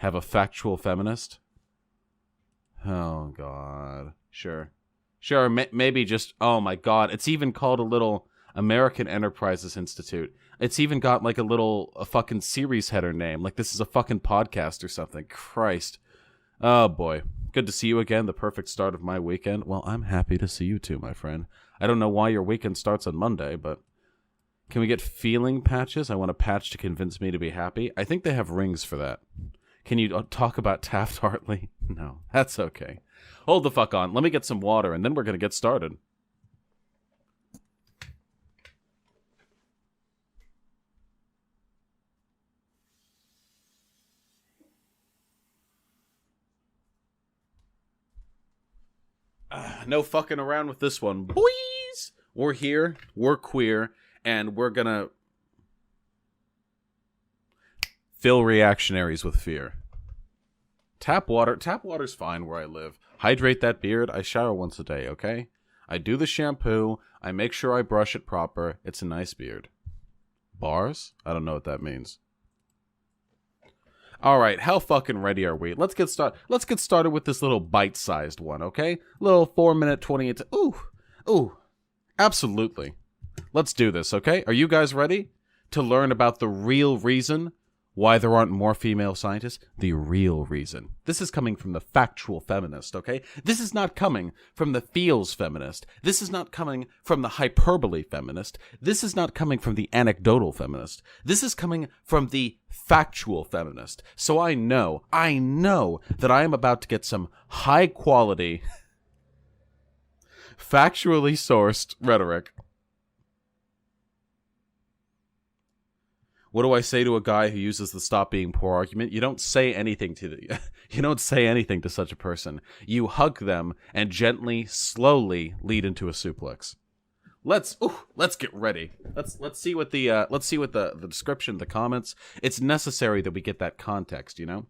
have a factual feminist? Oh, God. Sure. Sure, maybe just... Oh, my God. It's even called a little American Enterprises Institute. It's even got, like, a fucking series header name. Like, this is a fucking podcast or something. Christ. Oh, boy. Good to see you again. The perfect start of my weekend. Well, I'm happy to see you too, my friend. I don't know why your weekend starts on Monday, but... Can we get feeling patches? I want a patch to convince me to be happy. I think they have rings for that. Can you talk about Taft-Hartley? No, that's okay. Hold the fuck on. Let me get some water, and then we're going to get started. No fucking around with this one. Boys! We're here, we're queer, and we're gonna fill reactionaries with fear. Tap water's fine where I live. Hydrate that beard. I shower once a day, okay? I do the shampoo. I make sure I brush it proper. It's a nice beard. Bars? I don't know what that means. Alright, how fucking ready are we? Let's get started with this little bite-sized one, okay? Little 4-minute, 28... Ooh. Absolutely. Let's do this, okay? Are you guys ready to learn about the real reason why there aren't more female scientists? The real reason. This is coming from the factual feminist, okay? This is not coming from the feels feminist. This is not coming from the hyperbole feminist. This is not coming from the anecdotal feminist. This is coming from the factual feminist. So I know that I am about to get some high quality, factually sourced rhetoric. What do I say to a guy who uses the stop being poor argument? You don't say anything to such a person. You hug them and gently, slowly lead into a suplex. Let's get ready. Let's see what the description, the comments. It's necessary that we get that context, you know?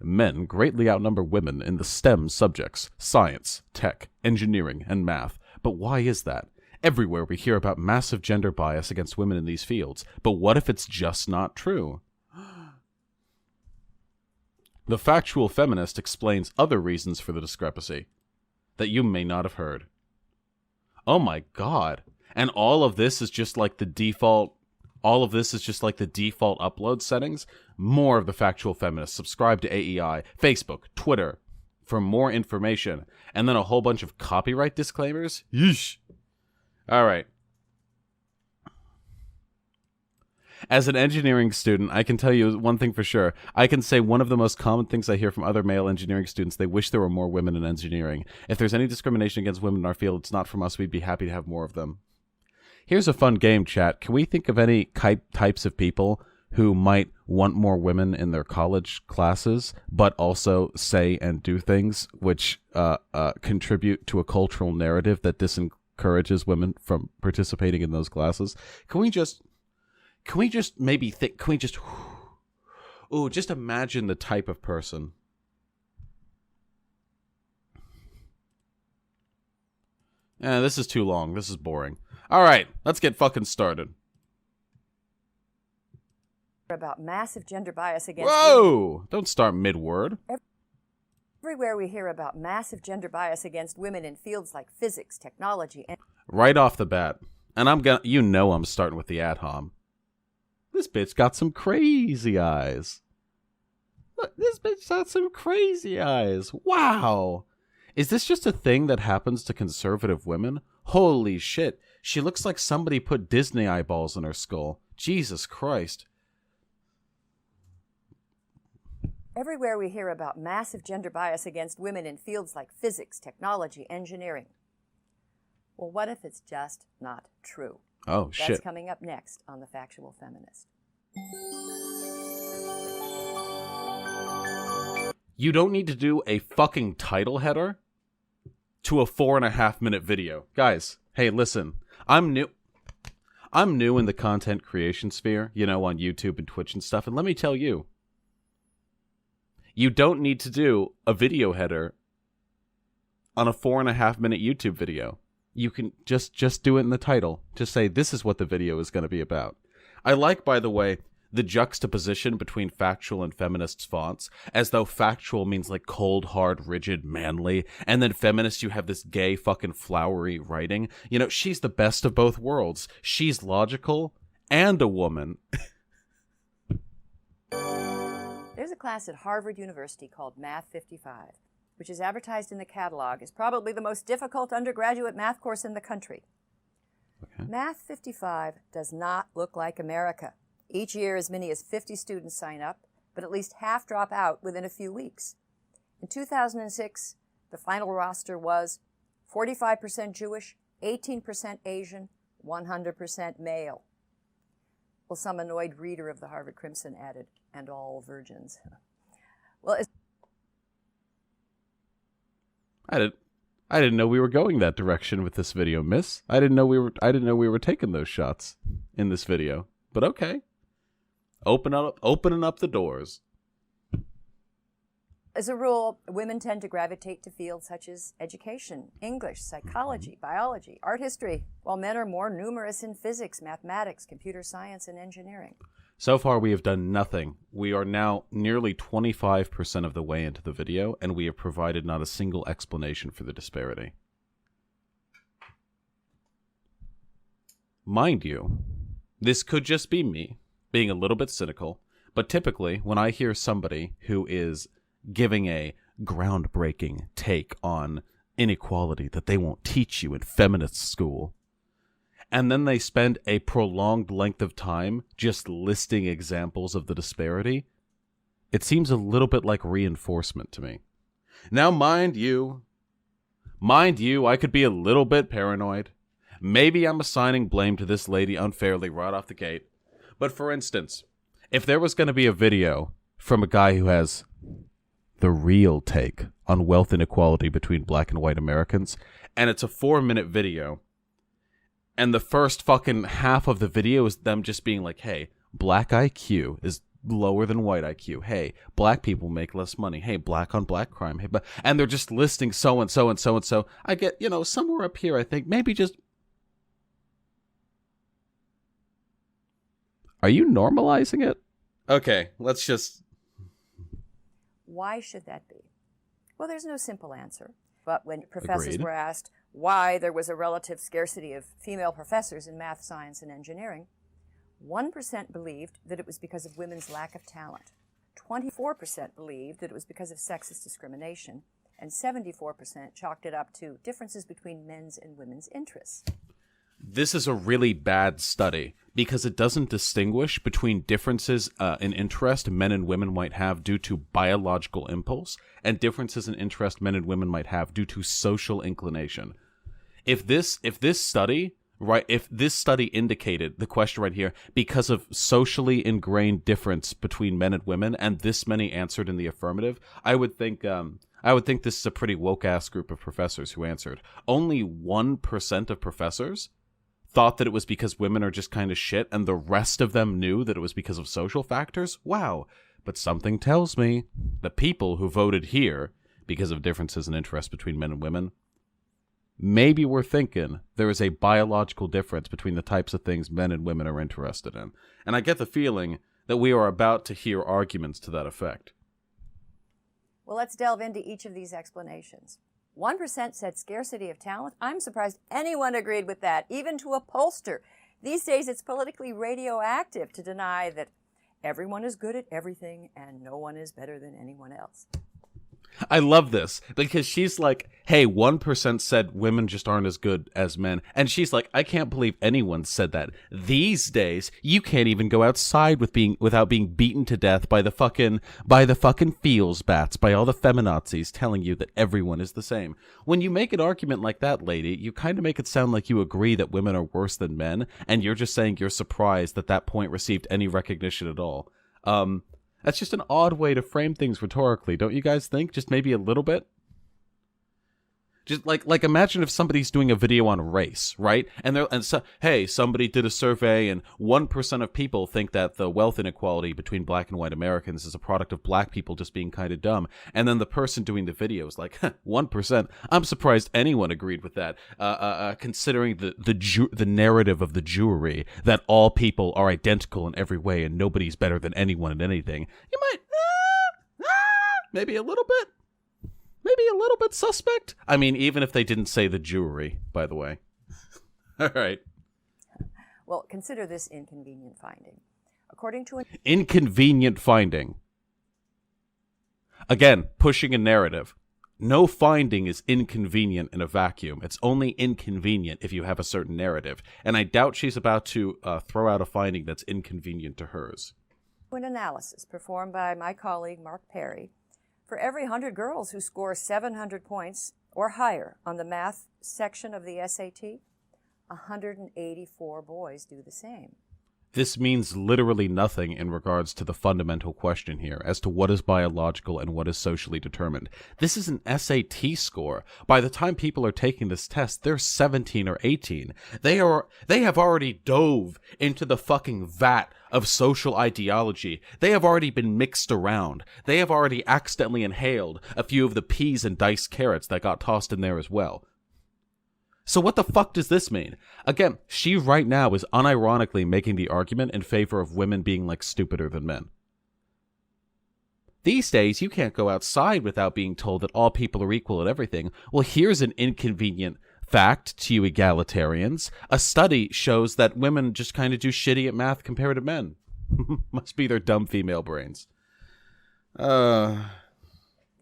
Men greatly outnumber women in the STEM subjects: science, tech, engineering, and math. But why is that? Everywhere we hear about massive gender bias against women in these fields. But what if it's just not true? The factual feminist explains other reasons for the discrepancy that you may not have heard. Oh my God. And all of this is just like the default upload settings. More of the factual feminist. Subscribe to AEI, Facebook, Twitter for more information. And then a whole bunch of copyright disclaimers. Yeesh. All right. As an engineering student, I can tell you one thing for sure. I can say one of the most common things I hear from other male engineering students: they wish there were more women in engineering. If there's any discrimination against women in our field, it's not from us. We'd be happy to have more of them. Here's a fun game, chat. Can we think of any types of people who might want more women in their college classes, but also say and do things which contribute to a cultural narrative that encourages women from participating in those classes? Can we just maybe think, just imagine the type of person. This is too long. This is boring. All right, let's get fucking started. About massive gender bias against Whoa! women. Don't start mid-word. Everywhere we hear about massive gender bias against women in fields like physics, technology, and... Right off the bat. And I'm starting with the ad hom. This bitch got some crazy eyes. Look, this bitch got some crazy eyes. Wow. Is this just a thing that happens to conservative women? Holy shit. She looks like somebody put Disney eyeballs in her skull. Jesus Christ. Everywhere we hear about massive gender bias against women in fields like physics, technology, engineering. Well, what if it's just not true? Oh, shit. That's coming up next on The Factual Feminist. You don't need to do a fucking title header to a 4.5-minute video. Guys, hey, listen. I'm new in the content creation sphere, you know, on YouTube and Twitch and stuff, and let me tell you, you don't need to do a video header on a 4.5-minute YouTube video. You can just do it in the title. Just say, this is what the video is going to be about. I like, by the way, the juxtaposition between factual and feminist fonts, as though factual means like cold, hard, rigid, manly, and then feminist, you have this gay, fucking flowery writing. You know, she's the best of both worlds. She's logical and a woman. There's a class at Harvard University called Math 55, which is advertised in the catalog as probably the most difficult undergraduate math course in the country. Okay. Math 55 does not look like America. Each year, as many as 50 students sign up, but at least half drop out within a few weeks. In 2006, the final roster was 45% Jewish, 18% Asian, 100% male. Well, some annoyed reader of the Harvard Crimson added, and all virgins. Well, I didn't know we were going that direction with this video, miss. I didn't know we were taking those shots in this video. But okay. Opening up the doors. As a rule, women tend to gravitate to fields such as education, English, psychology, biology, art history, while men are more numerous in physics, mathematics, computer science, and engineering. So far, we have done nothing. We are now nearly 25% of the way into the video, and we have provided not a single explanation for the disparity. Mind you, this could just be me being a little bit cynical, but typically, when I hear somebody who is giving a groundbreaking take on inequality that they won't teach you in feminist school, and then they spend a prolonged length of time just listing examples of the disparity, it seems a little bit like reinforcement to me. Now, mind you, I could be a little bit paranoid. Maybe I'm assigning blame to this lady unfairly right off the gate. But for instance, if there was going to be a video from a guy who has the real take on wealth inequality between black and white Americans, and it's a 4-minute video, and the first fucking half of the video is them just being like, hey, black IQ is lower than white IQ. Hey, black people make less money. Hey, black on black crime. Hey, and they're just listing so and so and so and so. I get, somewhere up here, I think maybe just... Are you normalizing it? Okay, let's just... Why should that be? Well, there's no simple answer. But when professors Agreed. were asked why there was a relative scarcity of female professors in math, science, and engineering, 1% believed that it was because of women's lack of talent. 24% believed that it was because of sexist discrimination. And 74% chalked it up to differences between men's and women's interests. This is a really bad study because it doesn't distinguish between differences in interest men and women might have due to biological impulse and differences in interest men and women might have due to social inclination. If this study indicated the question right here because of socially ingrained difference between men and women, and this many answered in the affirmative, I would think this is a pretty woke ass group of professors who answered. Only 1% of professors thought that it was because women are just kind of shit, and the rest of them knew that it was because of social factors? Wow. But something tells me the people who voted here because of differences in interest between men and women, maybe we're thinking there is a biological difference between the types of things men and women are interested in. And I get the feeling that we are about to hear arguments to that effect. Well, let's delve into each of these explanations. 1% said scarcity of talent. I'm surprised anyone agreed with that, even to a pollster. These days, it's politically radioactive to deny that everyone is good at everything and no one is better than anyone else. I love this because she's like, hey, 1% said women just aren't as good as men. And she's like, I can't believe anyone said that. These days, you can't even go outside without being beaten to death by the fucking feels bats, by all the feminazis telling you that everyone is the same. When you make an argument like that, lady, you kind of make it sound like you agree that women are worse than men, and you're just saying you're surprised that that point received any recognition at all. That's just an odd way to frame things rhetorically, don't you guys think? Just maybe a little bit? Just like imagine if somebody's doing a video on race, right? Hey, somebody did a survey and 1% of people think that the wealth inequality between black and white Americans is a product of black people just being kind of dumb. And then the person doing the video is like, 1%. I'm surprised anyone agreed with that. Considering the narrative of the Jewry that all people are identical in every way and nobody's better than anyone in anything, you might maybe a little bit. Maybe a little bit suspect. I mean, even if they didn't say the Jewry, by the way. All right. Well, consider this inconvenient finding. According to an inconvenient finding. Again, pushing a narrative. No finding is inconvenient in a vacuum. It's only inconvenient if you have a certain narrative. And I doubt she's about to throw out a finding that's inconvenient to hers. An analysis performed by my colleague Mark Perry, for every 100 girls who score 700 points or higher on the math section of the SAT, 184 boys do the same. This means literally nothing in regards to the fundamental question here as to what is biological and what is socially determined. This is an SAT score. By the time people are taking this test, they're 17 or 18. They have already dove into the fucking vat of social ideology. They have already been mixed around. They have already accidentally inhaled a few of the peas and diced carrots that got tossed in there as well. So what the fuck does this mean? Again, she right now is unironically making the argument in favor of women being like stupider than men. These days, you can't go outside without being told that all people are equal at everything. Well, here's an inconvenient fact to you egalitarians. A study shows that women just kind of do shitty at math compared to men. Must be their dumb female brains. The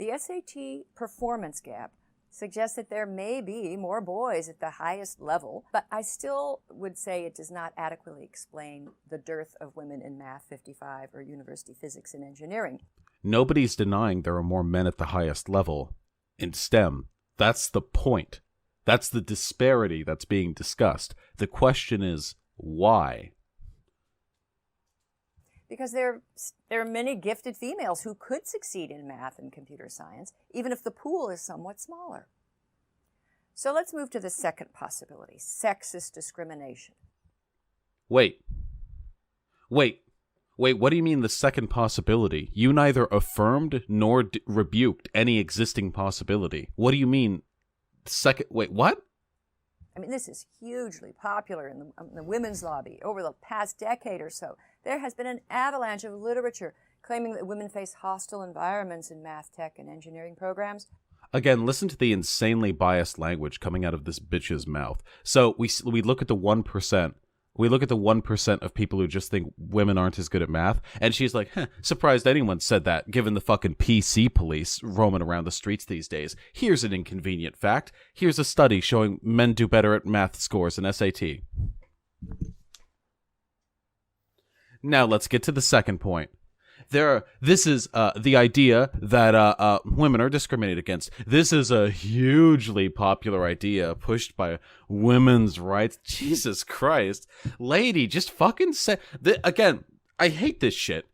SAT performance gap suggests that there may be more boys at the highest level, but I still would say it does not adequately explain the dearth of women in Math 55 or university physics and engineering. Nobody's denying there are more men at the highest level in STEM. That's the point. That's the disparity that's being discussed. The question is, why? Because there are many gifted females who could succeed in math and computer science, even if the pool is somewhat smaller. So let's move to the second possibility, sexist discrimination. Wait, what do you mean the second possibility? You neither affirmed nor rebuked any existing possibility. What do you mean, what? I mean, this is hugely popular in the women's lobby. Over the past decade or so, there has been an avalanche of literature claiming that women face hostile environments in math, tech, and engineering programs. Again, listen to the insanely biased language coming out of this bitch's mouth. So we look at the 1%. We look at the 1% of people who just think women aren't as good at math, and she's like, surprised anyone said that, given the fucking PC police roaming around the streets these days. Here's an inconvenient fact. Here's a study showing men do better at math scores than SAT. Now let's get to the second point. This is the idea that women are discriminated against. This is a hugely popular idea pushed by women's rights. Jesus Christ. Lady, just fucking say... Again, I hate this shit.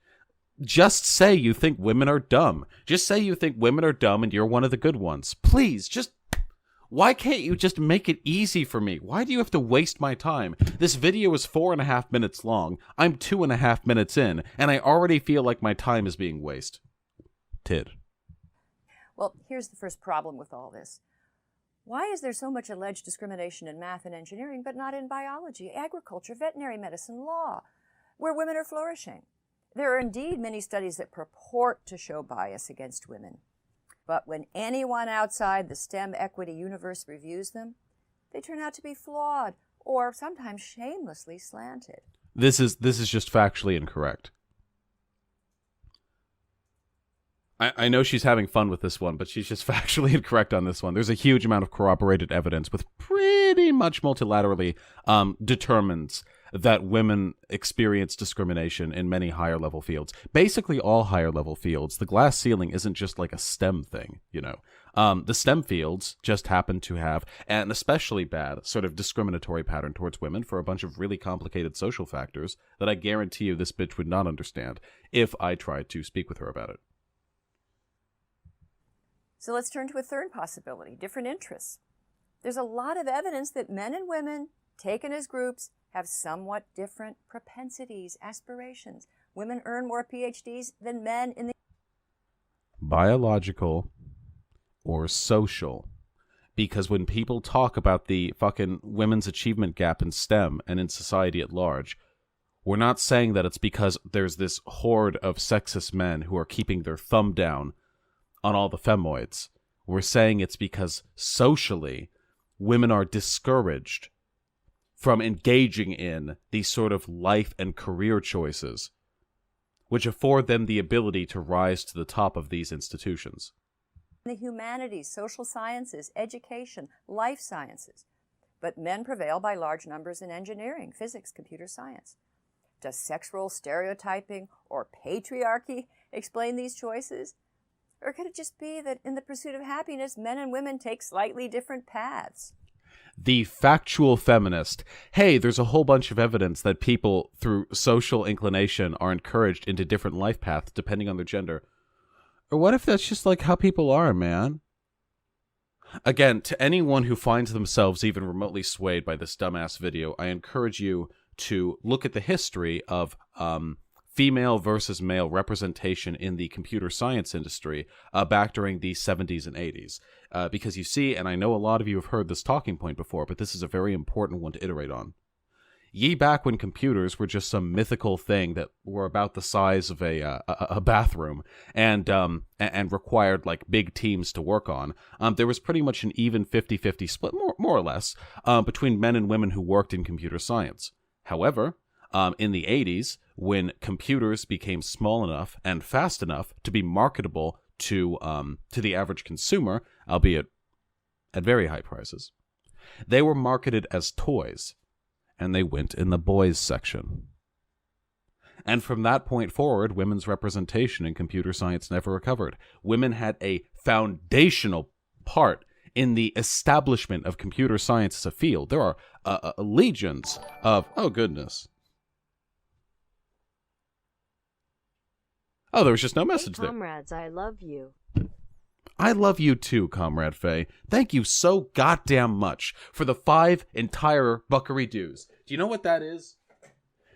Just say you think women are dumb. Just say you think women are dumb and you're one of the good ones. Please, just... Why can't you just make it easy for me? Why do you have to waste my time? This video is 4.5 minutes long. I'm 2.5 minutes in, and I already feel like my time is being wasted. Well, here's the first problem with all this. Why is there so much alleged discrimination in math and engineering, but not in biology, agriculture, veterinary medicine, law, where women are flourishing? There are indeed many studies that purport to show bias against women. But when anyone outside the STEM equity universe reviews them, they turn out to be flawed or sometimes shamelessly slanted. This is just factually incorrect. I know she's having fun with this one, but she's just factually incorrect on this one. There's a huge amount of corroborated evidence with pretty much multilaterally determines that women experience discrimination in many higher level fields. Basically all higher level fields. The glass ceiling isn't just like a STEM thing, you know. The STEM fields just happen to have an especially bad sort of discriminatory pattern towards women for a bunch of really complicated social factors that I guarantee you this bitch would not understand if I tried to speak with her about it. So let's turn to a third possibility, different interests. There's a lot of evidence that men and women, taken as groups, have somewhat different propensities, aspirations. Women earn more PhDs than men in the biological or social. Because when people talk about the fucking women's achievement gap in STEM and in society at large, we're not saying that it's because there's this horde of sexist men who are keeping their thumb down on all the femoids. We're saying it's because socially, women are discouraged from engaging in these sort of life and career choices, which afford them the ability to rise to the top of these institutions. The humanities, social sciences, education, life sciences. But men prevail by large numbers in engineering, physics, computer science. Does sex role stereotyping or patriarchy explain these choices? Or could it just be that in the pursuit of happiness, men and women take slightly different paths? The factual feminist. Hey, there's a whole bunch of evidence that people, through social inclination, are encouraged into different life paths depending on their gender. Or what if that's just like how people are, man? Again, to anyone who finds themselves even remotely swayed by this dumbass video, I encourage you to look at the history of female versus male representation in the computer science industry back during the 70s and 80s. Because you see, and I know a lot of you have heard this talking point before, but this is a very important one to iterate on. Ye back when computers were just some mythical thing that were about the size of a bathroom and required like big teams to work on, there was pretty much an even 50-50 split, more or less, between men and women who worked in computer science. However, in the 80s, when computers became small enough and fast enough to be marketable to the average consumer, albeit at very high prices, they were marketed as toys. And they went in the boys section. And from that point forward, women's representation in computer science never recovered. Women had a foundational part in the establishment of computer science as a field. There are legions of... Oh, goodness. Oh, there was just no message there. Comrades, I love you. I love you too, Comrade Faye. Thank you so goddamn much for the 5 entire buckaree-doos. Do you know what that is?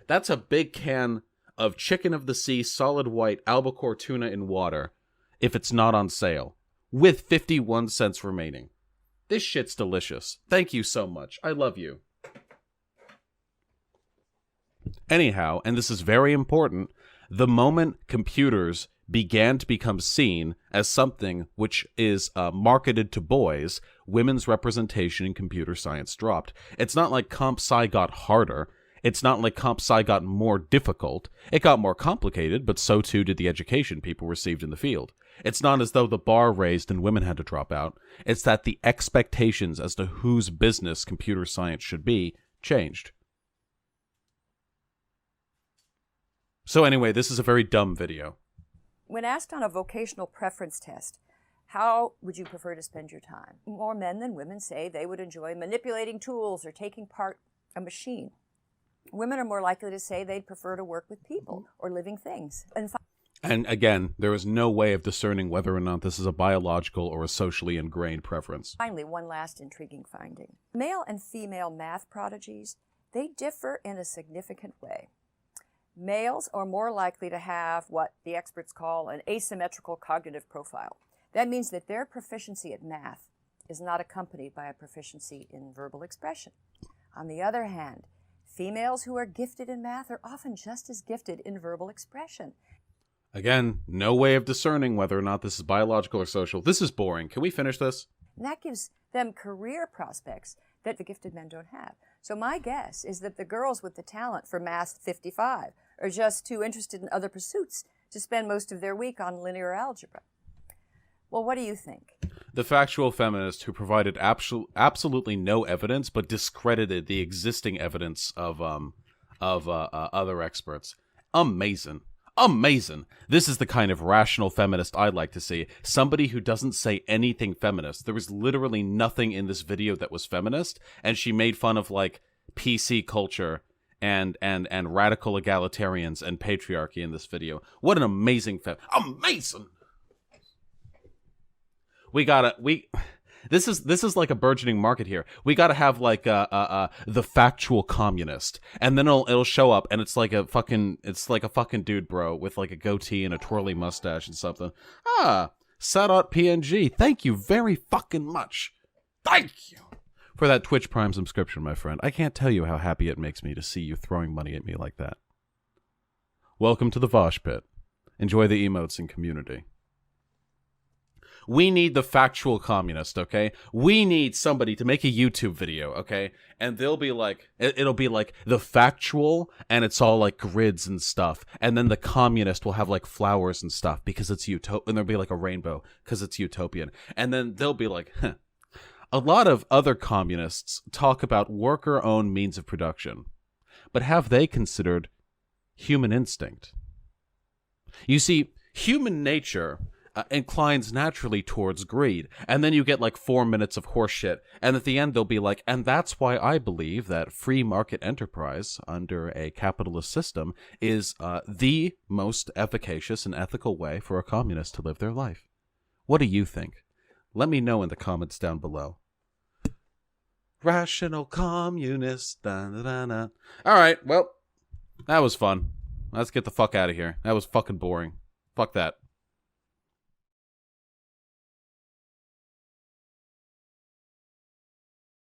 That's a big can of chicken of the sea, solid white, albacore tuna in water, if it's not on sale, with 51 cents remaining. This shit's delicious. Thank you so much. I love you. Anyhow, and this is very important, the moment computers began to become seen as something which is marketed to boys, women's representation in computer science dropped. It's not like Comp Sci got harder. It's not like Comp Sci got more difficult. It got more complicated, but so too did the education people received in the field. It's not as though the bar raised and women had to drop out. It's that the expectations as to whose business computer science should be changed. So anyway, this is a very dumb video. When asked on a vocational preference test, how would you prefer to spend your time? More men than women say they would enjoy manipulating tools or taking part a machine. Women are more likely to say they'd prefer to work with people or living things. And again, there is no way of discerning whether or not this is a biological or a socially ingrained preference. Finally, one last intriguing finding. Male and female math prodigies, they differ in a significant way. Males are more likely to have what the experts call an asymmetrical cognitive profile. That means that their proficiency at math is not accompanied by a proficiency in verbal expression. On the other hand, females who are gifted in math are often just as gifted in verbal expression. Again, no way of discerning whether or not this is biological or social. This is boring. Can we finish this? And that gives them career prospects that the gifted men don't have. So my guess is that the girls with the talent for Math 55 are just too interested in other pursuits to spend most of their week on linear algebra. Well, what do you think? The factual feminist who provided absolutely no evidence but discredited the existing evidence of other experts. Amazing. Amazing. This is the kind of rational feminist I'd like to see. Somebody who doesn't say anything feminist. There was literally nothing in this video that was feminist, and she made fun of, like, PC culture and radical egalitarians and patriarchy in this video. What an amazing Amazing! This is like a burgeoning market here. We gotta have like the factual communist, and then it'll show up, and it's like a fucking dude, bro, with like a goatee and a twirly mustache and something. Sadat PNG, thank you very fucking much. Thank you for that Twitch Prime subscription, my friend. I can't tell you how happy it makes me to see you throwing money at me like that. Welcome to the Vosh Pit. Enjoy the emotes and community. We need the factual communist, okay? We need somebody to make a YouTube video, okay? And they'll be like, it'll be like the factual, and it's all like grids and stuff. And then the communist will have like flowers and stuff because it's utopian. And there'll be like a rainbow because it's utopian. And then they'll be like, A lot of other communists talk about worker-owned means of production. But have they considered human instinct? You see, human nature inclines naturally towards greed, and then you get like 4 minutes of horseshit, and at the end they'll be like, and that's why I believe that free market enterprise under a capitalist system is the most efficacious and ethical way for a communist to live their life. What do you think? Let me know in the comments down below. Rational communist. Da, da, da, da. All right, well, that was fun. Let's get the fuck out of here. That was fucking boring. Fuck that.